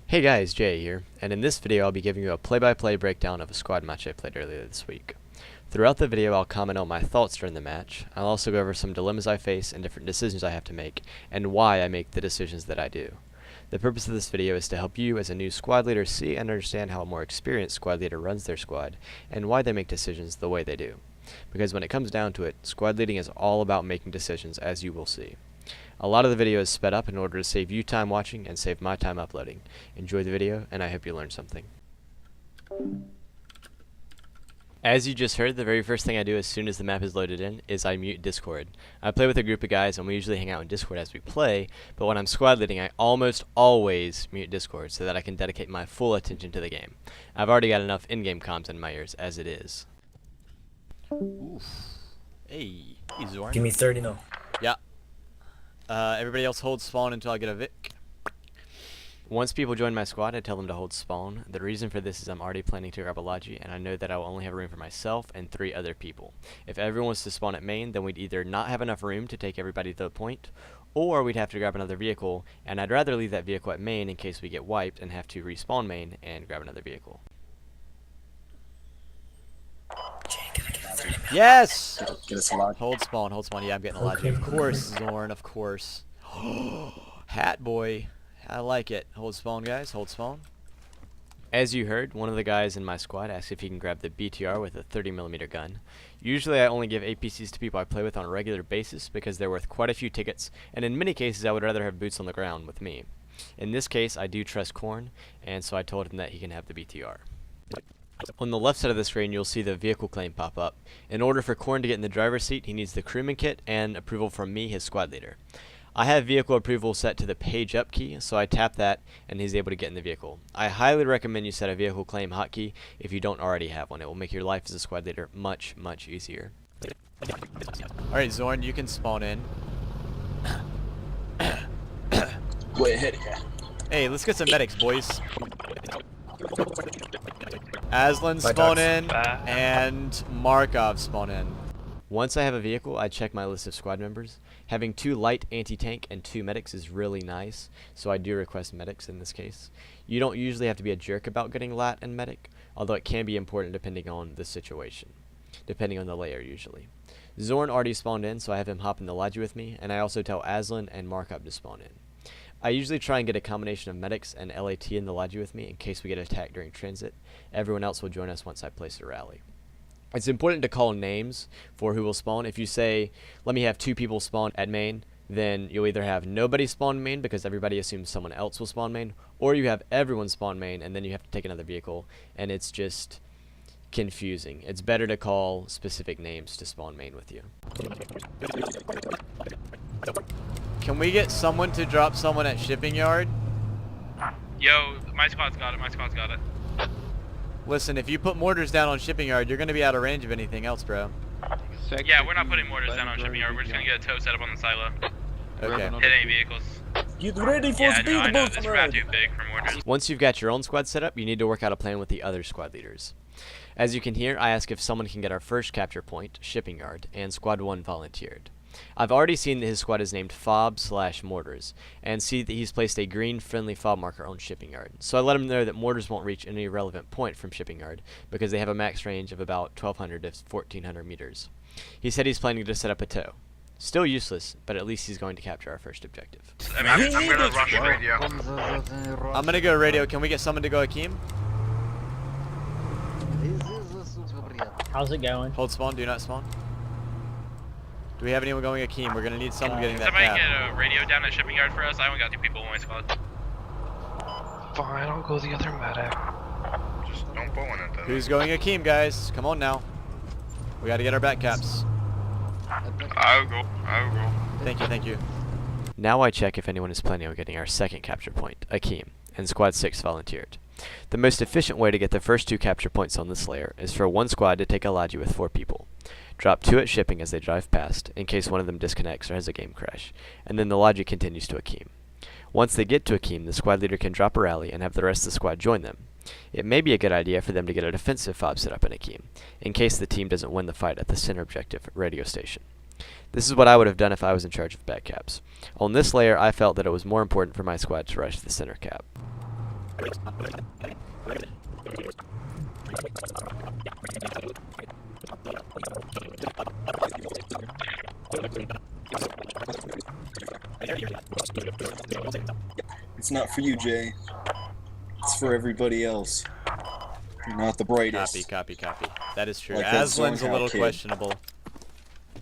Hey guys, Jay here, and in this video I'll be giving you a play-by-play breakdown of a squad match I played earlier this week. Throughout the video I'll comment on my thoughts during the match. I'll also go over some dilemmas I face and different decisions I have to make, and why I make the decisions that I do. The purpose of this video is to help you as a new squad leader see and understand how a more experienced squad leader runs their squad, and why they make decisions the way they do. Because when it comes down to it, squad leading is all about making decisions, as you will see. A lot of the video is sped up in order to save you time watching and save my time uploading. Enjoy the video, and I hope you learned something. As you just heard, the very first thing I do as soon as the map is loaded in is I mute Discord. I play with a group of guys and we usually hang out in Discord as we play, but when I'm squad leading I almost always mute Discord so that I can dedicate my full attention to the game. I've already got enough in-game comms in my ears as it is. Oof. Hey, Zorn. Give me 30 now. Yeah. Everybody else hold spawn until I get a Vic. Once people join my squad, I tell them to hold spawn. The reason for this is I'm already planning to grab a Logi, and I know that I will only have room for myself and 3 other people. If everyone was to spawn at main, then we'd either not have enough room to take everybody to the point, or we'd have to grab another vehicle, and I'd rather leave that vehicle at main in case we get wiped and have to respawn main and grab another vehicle. Yes! Get us a lot. Hold spawn, hold spawn. Yeah, I'm getting a Logi. Of course, Zorn, of course. Hat boy. I like it. Hold spawn, guys. Hold spawn. As you heard, one of the guys in my squad asked if he can grab the BTR with a 30mm gun. Usually I only give APCs to people I play with on a regular basis because they're worth quite a few tickets, and in many cases I would rather have boots on the ground with me. In this case I do trust Korn, and so I told him that he can have the BTR. On the left side of the screen you'll see the vehicle claim pop up. In order for Korn to get in the driver's seat, he needs the crewman kit and approval from me, his squad leader. I have vehicle approval set to the page up key, so I tap that and he's able to get in the vehicle. I highly recommend you set a vehicle claim hotkey if you don't already have one. It will make your life as a squad leader much easier. Alright, Zorn, you can spawn in. Way ahead here. Hey, let's get some medics, boys. Aslan spawn in, and Markov spawn in. Once I have a vehicle, I check my list of squad members. Having 2 light anti-tank and 2 medics is really nice, so I do request medics in this case. You don't usually have to be a jerk about getting lat and medic, although it can be important depending on the situation. Depending on the layer usually. Zorn already spawned in, so I have him hop in the Logi with me, and I also tell Aslan and Markov to spawn in. I usually try and get a combination of medics and LAT in the Logi with me in case we get attacked during transit. Everyone else will join us once I place a rally. It's important to call names for who will spawn. If you say, let me have 2 people spawn at main, then you'll either have nobody spawn main because everybody assumes someone else will spawn main, or you have everyone spawn main and then you have to take another vehicle, and it's just confusing. It's better to call specific names to spawn main with you. Can we get someone to drop someone at shipping yard? Yo, my squad's got it, my squad's got it. Listen, if you put mortars down on shipping yard, you're going to be out of range of anything else, bro. Yeah, we're not putting mortars down on shipping yard, we're just gonna get a tow set up on the silo. Okay. Hit any vehicles. Get ready for Yeah, speed I know, boost this route too big for mortars. Once you've got your own squad set up, you need to work out a plan with the other squad leaders. As you can hear, I ask if someone can get our first capture point, shipping yard, and squad 1 volunteered. I've already seen that his squad is named FOB/mortars, and see that he's placed a green friendly FOB marker on shipping yard. So I let him know that mortars won't reach any relevant point from shipping yard, because they have a max range of about 1200 to 1400 meters. He said he's planning to set up a tow. Still useless, but at least he's going to capture our first objective. I mean, I'm gonna rush radio. I'm going to go radio. Can we get someone to go Akeem? How's it going? Hold spawn, do not spawn. Do we have anyone going Akeem? We're going to need someone getting that Somebody cap. get a radio down at shipping yard for us. I only got 2 people in my squad. Fine, I'll go the other medic. Just don't pull in it though. Who's going Akeem, guys? Come on now. We got to get our back caps. I'll go. Thank you. Now I check if anyone is planning on getting our second capture point, Akeem, and squad 6 volunteered. The most efficient way to get the first 2 capture points on this layer is for one squad to take a Logi with 4 people. Drop 2 at shipping as they drive past, in case one of them disconnects or has a game crash, and then the Logi continues to Akeem. Once they get to Akeem, the squad leader can drop a rally and have the rest of the squad join them. It may be a good idea for them to get a defensive FOB set up in Akeem, in case the team doesn't win the fight at the center objective radio station. This is what I would have done if I was in charge of back caps. On this layer, I felt that it was more important for my squad to rush the center cap. It's not for you, Jay. It's for everybody else. You're not the brightest. Copy. That is true. Like that Aslan's a Zornhound little kid. questionable.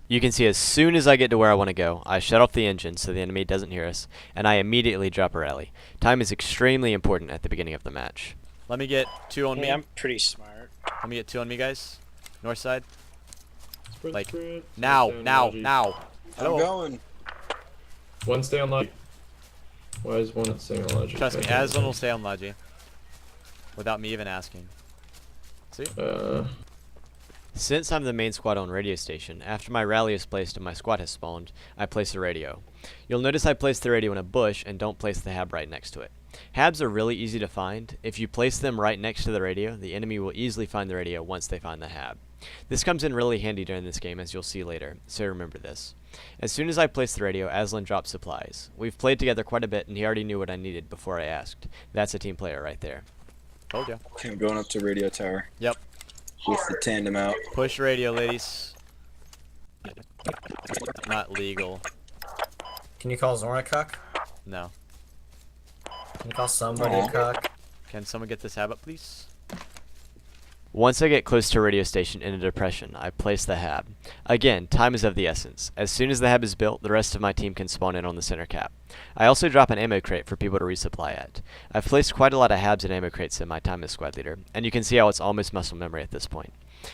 You can see as soon as I get to where I want to go, I shut off the engine so the enemy doesn't hear us, and I immediately drop a rally. Time is extremely important at the beginning of the match. Let me get 2 on me. I'm pretty smart. Let me get 2 on me, guys. North side. Spread, Like, spread. now. I'm Hello. going. One stay on logic. Why is one staying on logic? Trust me, Aslan will stay on Logi. Without me even asking. See? Since I'm the main squad on radio station, after my rally is placed and my squad has spawned, I place a radio. You'll notice I place the radio in a bush and don't place the hab right next to it. Habs are really easy to find. If you place them right next to the radio, the enemy will easily find the radio once they find the hab. This comes in really handy during this game, as you'll see later, so remember this. As soon as I place the radio, Aslan drops supplies. We've played together quite a bit and he already knew what I needed before I asked. That's a team player right there. Told ya. Okay, I'm going up to radio tower. Yep. With the tandem out. Push radio, ladies. Not legal. Can you call Zorn a cuck? No. Can you call somebody a cuck? Can someone get this hab up, please? Once I get close to a radio station in a depression, I place the hab. Again, time is of the essence. As soon as the hab is built, the rest of my team can spawn in on the center cap. I also drop an ammo crate for people to resupply at. I've placed quite a lot of habs and ammo crates in my time as squad leader, and you can see how it's almost muscle memory at this point.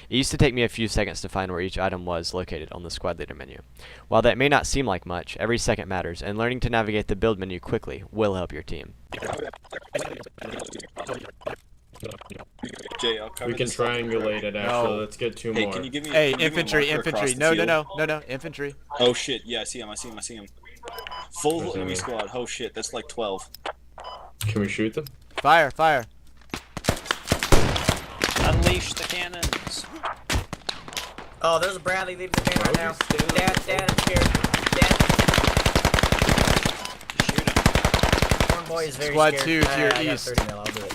It used to take me a few seconds to find where each item was located on the squad leader menu. While that may not seem like much, every second matters, and learning to navigate the build menu quickly will help your team. Jay, I'll cover We can this triangulate it actually. No. Let's get 2 Hey, more. can you give me? Hey, can you give me a infantry, marker across infantry. the No, field? infantry. Oh shit! Yeah, I see him. Full Where's enemy he? squad. Oh shit, that's like 12. Can we shoot them? Fire. Unleash the cannons. Oh, there's a Bradley leaving the van right now. Bradley's down. Dad, I'm scared. Dad. Shoot him. Zorn boy is very Squad scared. 2 to your I got east. 30 mil, I'll do it.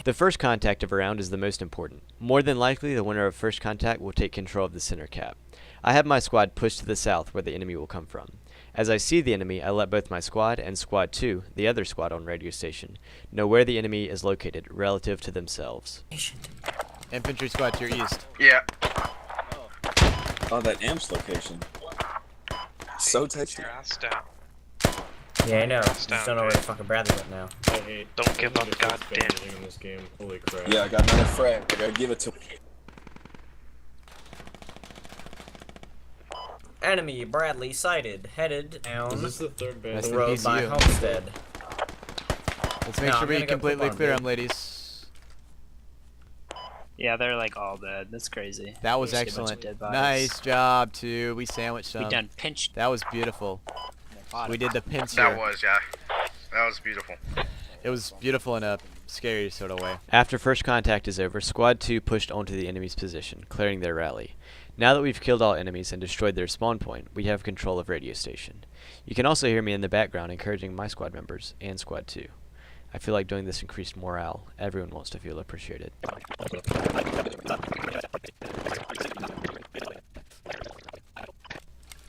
The first contact of a round is the most important. More than likely, the winner of first contact will take control of the center cap. I have my squad pushed to the south where the enemy will come from. As I see the enemy, I let both my squad and squad 2, the other squad on radio station, know where the enemy is located relative to themselves. Infantry squad to your east. Yeah. Oh, that AMP's location. So Get touchy. your ass down. Yeah, I know. That's Just down, don't know where Jay. the fucking Bradley went now. I hate. Don't give up, the goddamn. thing in this game. Holy crap. Yeah, I got another frag. I gotta give it to him. Enemy Bradley sighted, headed Is down this the third band? Rest the in road peace, by you. Homestead. Let's make No, sure I'm we gonna go completely clip on, clear dude. them, ladies. Yeah, they're like all dead. That's crazy. That was We see a bunch of excellent. dead bodies. Nice job, too. We sandwiched We them. done pinched That was beautiful. their bottom. We did the pincer. That was, yeah. That was beautiful. It was beautiful in a scary sort of way. After first contact is over, Squad 2 pushed onto the enemy's position, clearing their rally. Now that we've killed all enemies and destroyed their spawn point, we have control of radio station. You can also hear me in the background encouraging my squad members and Squad 2. I feel like doing this increased morale. Everyone wants to feel appreciated.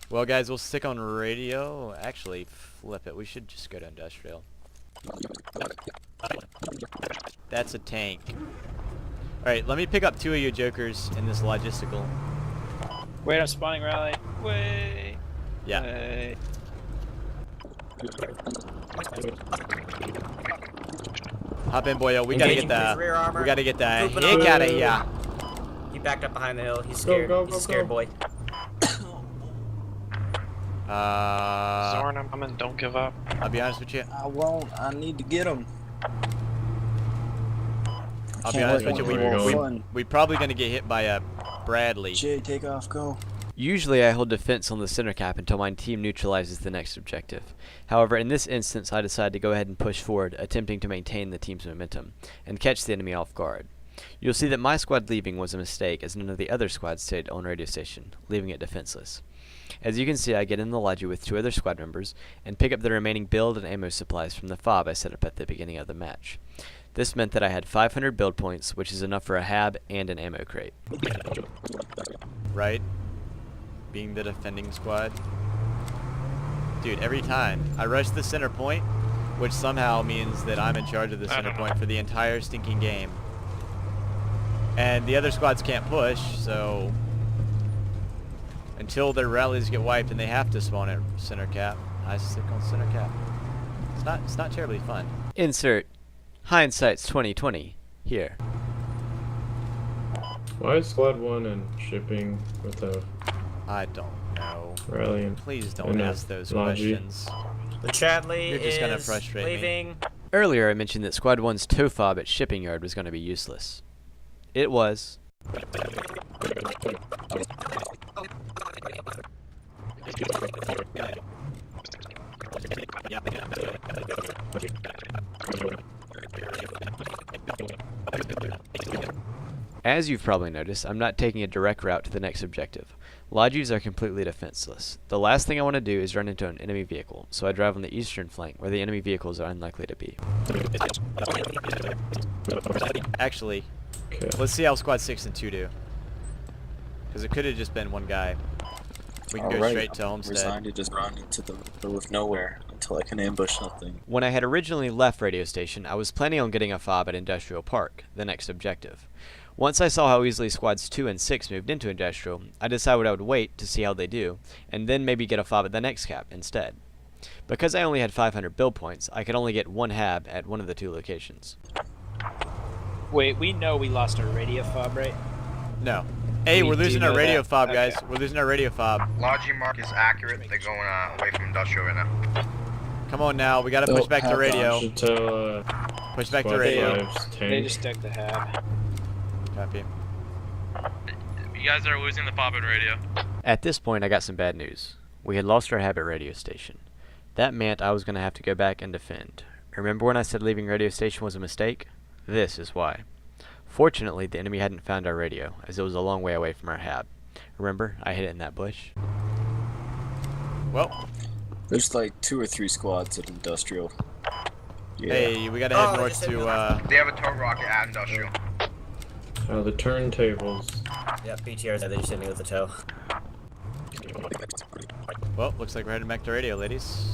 Well, guys, we'll stick on radio. Actually, flip it. We should just go to industrial. That's a tank. Alright, let me pick up 2 of you jokers in this logistical. Wait, I'm spawning rally. Wait. Yeah. Wait. Hop in, boyo. We gotta get Engaging with the rear armor. we gotta get the Pooping heck on out of the- here. He backed up behind the hill. He's Go, scared. go, He's go, a scared go. boy. Zorn, I'm coming. Don't give up. I'll be honest with you. I won't. I need to get him. I'll be honest with you. Where you We going? we probably gonna get hit by a Bradley. Jay, take off. Go. Usually I hold defense on the center cap until my team neutralizes the next objective. However, in this instance I decide to go ahead and push forward, attempting to maintain the team's momentum, and catch the enemy off guard. You'll see that my squad leaving was a mistake, as none of the other squads stayed on radio station, leaving it defenseless. As you can see, I get in the lodge with 2 other squad members, and pick up the remaining build and ammo supplies from the fob I set up at the beginning of the match. This meant that I had 500 build points, which is enough for a hab and an ammo crate. Right? Being the defending squad. Dude, every time I rush the center point, which somehow means that I'm in charge of the center point for the entire stinking game. And the other squads can't push, so until their rallies get wiped and they have to spawn at center cap, I stick on center cap. It's not terribly fun. Insert hindsight's 2020 here. Why is squad 1 and shipping with a I don't know. rallying? Please don't And ask those Logi. questions. The Chadley You're just gonna is frustrate me. leaving. Earlier I mentioned that Squad 1's tow fob at shipping yard was going to be useless. It was. As you've probably noticed, I'm not taking a direct route to the next objective. Lodges are completely defenseless. The last thing I want to do is run into an enemy vehicle, so I drive on the eastern flank where the enemy vehicles are unlikely to be. Actually, Okay. let's see how squad 6 and 2 do. Because it could have just been one guy. We can go Alright, straight to I'm Homestead. resigned to just run into the middle of nowhere until I can ambush something. When I had originally left radio station, I was planning on getting a fob at Industrial Park, the next objective. Once I saw how easily squads 2 and 6 moved into Industrial, I decided I would wait to see how they do, and then maybe get a fob at the next cap instead. Because I only had 500 build points, I could only get one hab at one of the 2 locations. Wait, we know we lost our radio fob, right? No. Hey, We we're do losing our know radio that. fob, Okay. guys. We're losing our radio fob. Logi mark is accurate. They're going away from industrial right now. Come on now, we gotta push back the radio. Should tell Push back the squad radio. 5's They tank. just dug the hab. Copy. You guys are losing the pop-in radio. At this point, I got some bad news. We had lost our hab at radio station. That meant I was going to have to go back and defend. Remember when I said leaving radio station was a mistake? This is why. Fortunately, the enemy hadn't found our radio, as it was a long way away from our hab. Remember, I hid it in that bush? Well, There's like 2 or 3 squads at industrial. Yeah. hey, we gotta head Oh, north just hit me to, They have a tow rocket at industrial. The turntables. Yeah, PTR's there. They just hit me with the toe. well, looks like we're heading back to radio, ladies.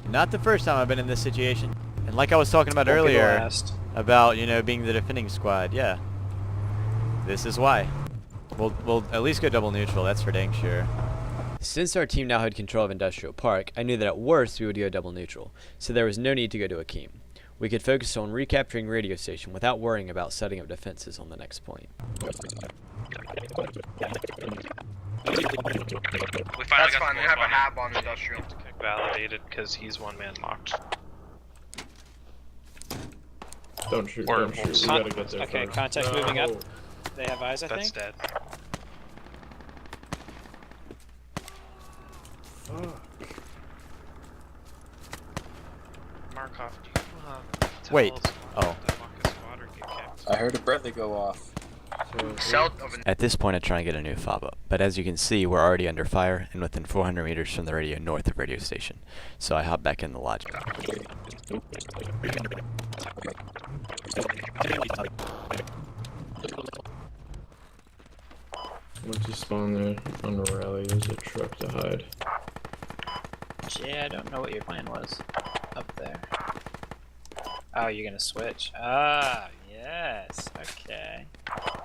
Not the first time I've been in this situation. And like I was talking about Won't be the earlier, last. about, you know, being the defending squad, yeah. This is why. We'll at least go double neutral, that's for dang sure. Since our team now had control of Industrial Park, I knew that at worst we would go double neutral, so there was no need to go to Akeem. We could focus on recapturing radio station without worrying about setting up defenses on the next point. We finally That's got fine. the They have a spawn. hab on industrial. Validated because he's one man locked. Don't shoot, Or don't shoot. We con- gotta get there okay, first. contact's moving up. No. They have eyes, I That's think. dead. Markov, do you tell Wait. us Oh. to lock a squad or get kicked? I heard a breather go off. So, South of At this point I try and get a new fob up, but as you can see we're already under fire and within 400 meters from the radio north of radio station, so I hop back in the lodge. once you spawn there on a rally, there's a truck to hide. Yeah, I don't know what your plan was up there. Oh, you're gonna switch. Ah, yes. Okay.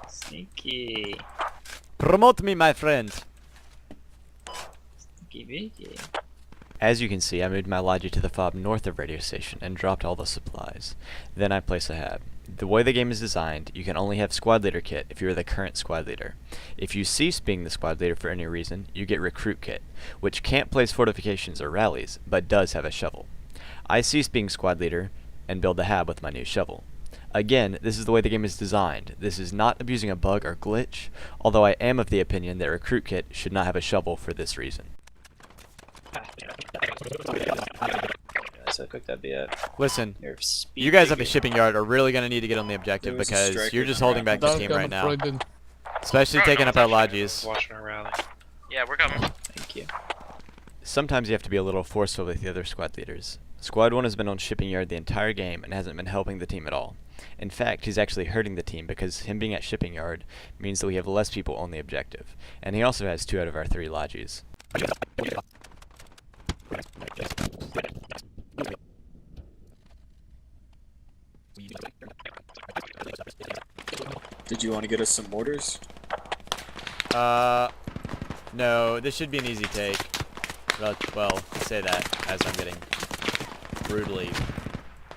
Sneaky. Promote me, my friend! Sneaky beaky. As you can see, I moved my lodge to the fob north of radio station and dropped all the supplies. Then I place a hab. The way the game is designed, you can only have squad leader kit if you are the current squad leader. If you cease being the squad leader for any reason, you get recruit kit, which can't place fortifications or rallies, but does have a shovel. I cease being squad leader and build the hab with my new shovel. Again, this is the way the game is designed. This is not abusing a bug or glitch, although I am of the opinion that recruit kit should not have a shovel for this reason. so quick that'd be it. Listen, Your speed you guys at the figure. shipping yard are really going to need to get on the objective There was a because striker you're just in holding back the this team right now. Especially taking up our lodges. Watching our rally. Yeah, we're coming. Thank you. Sometimes you have to be a little forceful with the other squad leaders. Squad 1 has been on shipping yard the entire game and hasn't been helping the team at all. In fact, he's actually hurting the team because him being at shipping yard means that we have less people on the objective. And he also has 2 out of our 3 lodges. Did you want to get us some mortars? No, this should be an easy take. Well, I say that as I'm getting brutally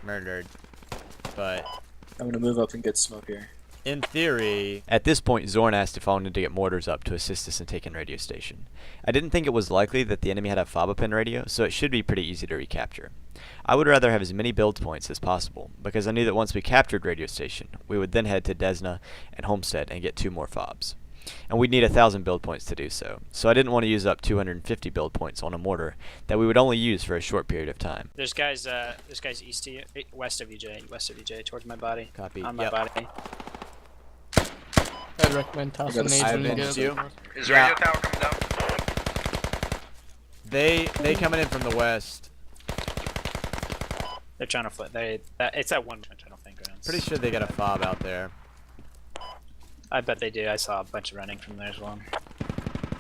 murdered. But I'm gonna move up and get smoke here. in theory, At this point, Zorn asked if I wanted to get mortars up to assist us in taking radio station. I didn't think it was likely that the enemy had a fob pin radio, so it should be pretty easy to recapture. I would rather have as many build points as possible, because I knew that once we captured radio station, we would then head to Desna and Homestead and get 2 more fobs. And we'd need 1,000 build points to do so I didn't want to use up 250 build points on a mortar that we would only use for a short period of time. There's guys east of you, west of you, Jay, towards my body. copy. On my Yep. body. I'd recommend tossing gotta nades I when you avenged get you. up. Is Yeah. radio tower coming down? They coming in from the west. They're trying to flip. It's that one trying to flank grounds. Pretty sure they got a fob out there. I bet they do. I saw a bunch of running from there as well.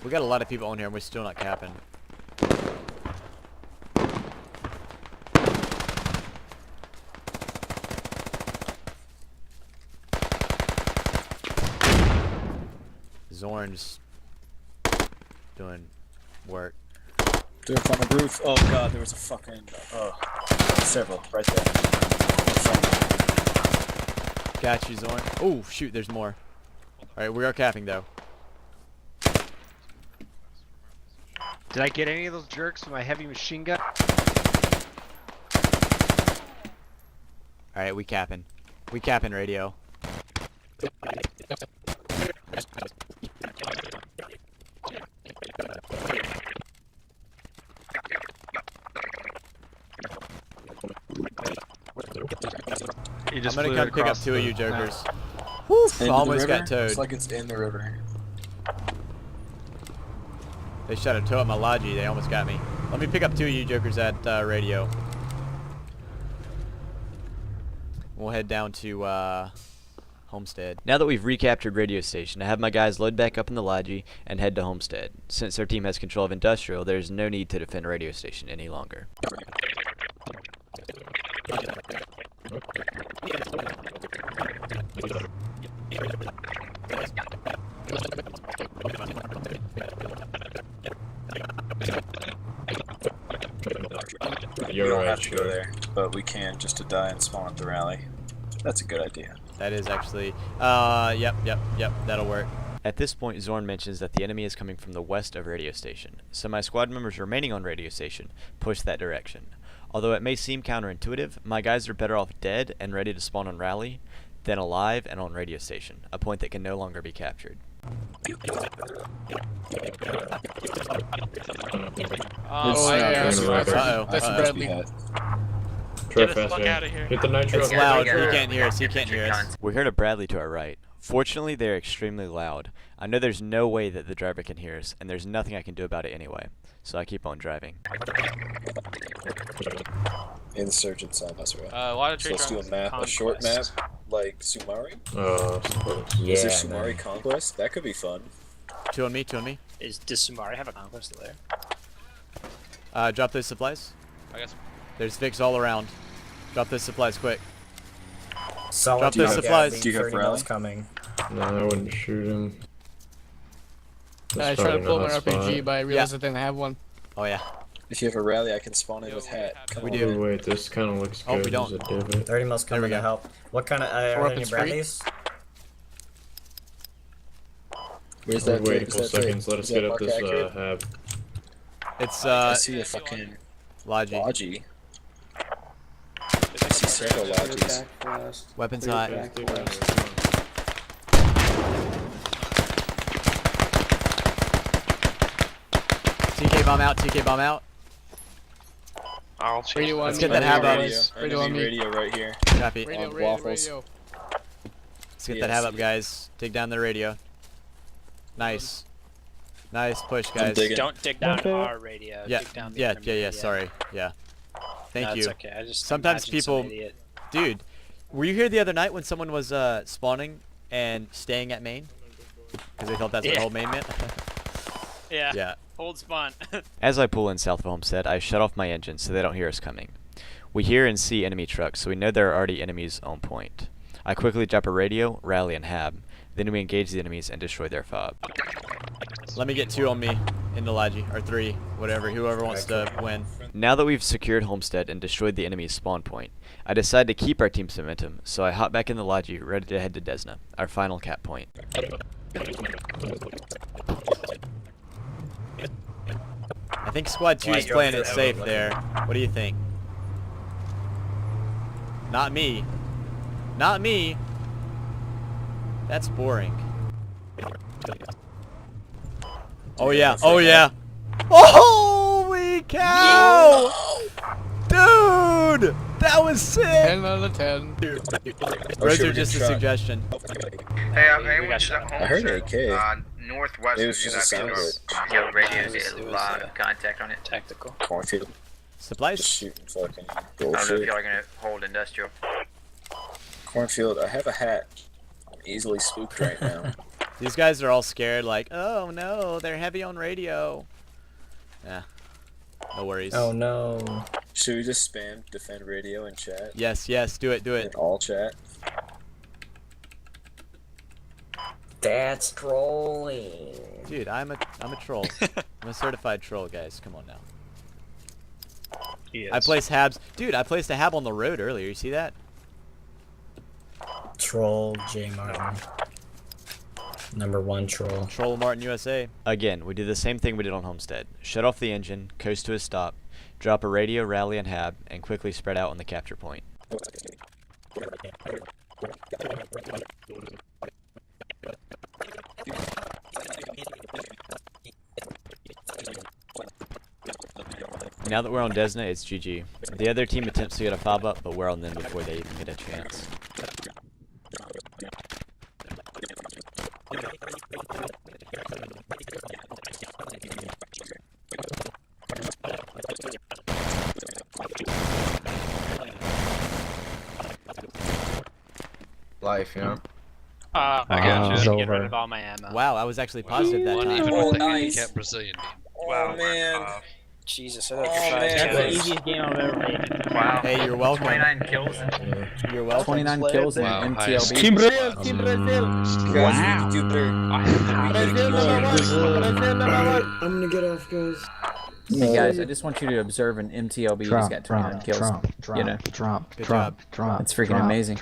We got a lot of people on here and we're still not capping. Zorn's doing work. They're up on the roof. Oh god, there was a fucking several right there. In front. Got you, Zorn. Oh shoot, there's more. Alright, we are capping though. Did I get any of those jerks with my heavy machine gun? Alright, we capping. We capping radio. You I'm just gonna flew come pick up across 2 of the you jokers. map. Into Almost the got river? towed. Looks like it's in the river. They shot a toe at my logi. They almost got me. Let me pick up 2 of you jokers at radio. We'll head down to Homestead. Now that we've recaptured radio station, I have my guys load back up in the Logi and head to Homestead. Since our team has control of industrial, there's no need to defend radio station any longer. We You're don't right, have to go sure. there, but we can just to die and spawn at the rally. That's a good idea. That is actually, yep, that'll work. At this point, Zorn mentions that the enemy is coming from the west of radio station, so my squad members remaining on radio station push that direction. Although it may seem counterintuitive, my guys are better off dead and ready to spawn on rally than alive and on radio station, a point that can no longer be captured. Oh, yeah. Uh-oh. That's Uh-oh. Bradley. Try Get the fast, fuck man. outta here. Hit the nitro. It's loud. He can't hear us. He can't hear us. We heard a Bradley to our right. Fortunately, they're extremely loud. I know there's no way that the driver can hear us, and there's nothing I can do about it anyway, so I keep on driving. Insurgents on us, right? A lot of So trade let's do a map, a short map, like Sumari. Is there Sumari Conquest? That could be fun. 2 on me, 2 on me. Does Sumari have a conquest there? Drop those supplies. I guess. There's Vicks all around. Drop those supplies quick. Solid Drop those supplies. Do you have rally? coming. No, I wouldn't shoot him. I tried to pull my RPG, but I realized I didn't have one. Oh yeah. If you have a rally, I can spawn in with hat. Come We on. do. Oh, wait, this kind of looks Oh, good. we don't. There's a divot. 30 mils There we coming to go. help. What kind of are Four there any weapons free? Bradleys? Where's Oh, that? wait a Where's couple that seconds. Let us Is get that up mark this accurate? hab. It's I see a fucking Logi. Logi. I see several Logis. Weapons hot. TK bomb out. TK bomb out. I'll chase Radio them. on Let's me, get that radio hab up. was. Radio on Enemy me. radio right here. Copy. Radio, on radio, waffles. radio. Let's get that hab up, guys. Take down the radio. Nice. Nice push, guys. digging. Don't dig down our radio. Yeah, Dig down the yeah, enemy yeah, yeah. radio. Sorry. Yeah. Thank No, you. It's okay. I just Sometimes imagine some people- idiot. Dude, were you here the other night when someone was spawning and staying at main? Because they thought that's what Yeah. whole main meant? Yeah. Yeah. Hold spawn. As I pull in south of Homestead, I shut off my engine so they don't hear us coming. We hear and see enemy trucks, so we know there are already enemies on point. I quickly drop a radio, rally, and hab. Then we engage the enemies and destroy their fob. Let me get 2 on me in the Logi, or 3, whatever, whoever wants to win. Now that we've secured Homestead and destroyed the enemy's spawn point, I decide to keep our team's momentum, so I hop back in the Logi, ready to head to Desna, our final cap point. I think Squad 2 is playing it safe there. What do you think? Not me. Not me. That's boring. Oh yeah, oh yeah. Holy cow! Dude! That was sick! 10 out of 10. Those shit, are we just get a shot. suggestion. Hey, We anyone got just at shot. home? I heard sir? AK. Northwest It of was you, just a that'd be sound north. Yeah, radios it get was, a lot of contact on it. Tactical. Cornfield. Just Supplies? shooting fucking I don't know if bullshit. y'all are gonna hold industrial. Cornfield, I have a hat. I'm easily spooked right now. These guys are all scared, like, oh no, they're heavy on radio. Yeah. No worries. Oh no. Should we just spam defend radio in chat? Yes, yes, do it, do In it. all chat? That's trolling. Dude, I'm a troll. I'm a certified troll, guys. Come on now. He I is. placed habs. Dude, I placed a hab on the road earlier. You see that? Troll J Martin. #1 troll. Troll Martin USA. Again, we do the same thing we did on Homestead. Shut off the engine, coast to a stop, drop a radio, rally, and hab, and quickly spread out on the capture point. Now that we're on Desna, it's GG. The other team attempts to get a fob up, but we're on them before they even get a chance. Life, you know? I got Just you. get rid of all my ammo. Wow, I was actually positive that One time. even Oh, with the nice. handicap Brazilian team. Oh man. Jesus, I thought Oh, you tried man. to That's the easiest game I've ever made. Wow. Hey, you're welcome. 29 kills. You're welcome. 29 kills in Wow, MTLB. Team Brazil, Team Brazil. Guys, we need to do better. Brazil #1. I'm gonna get off, guys. Hey guys, I just want you to observe an MTLB. He's got 29 kills. Trump, You know, Good job. it's freaking amazing.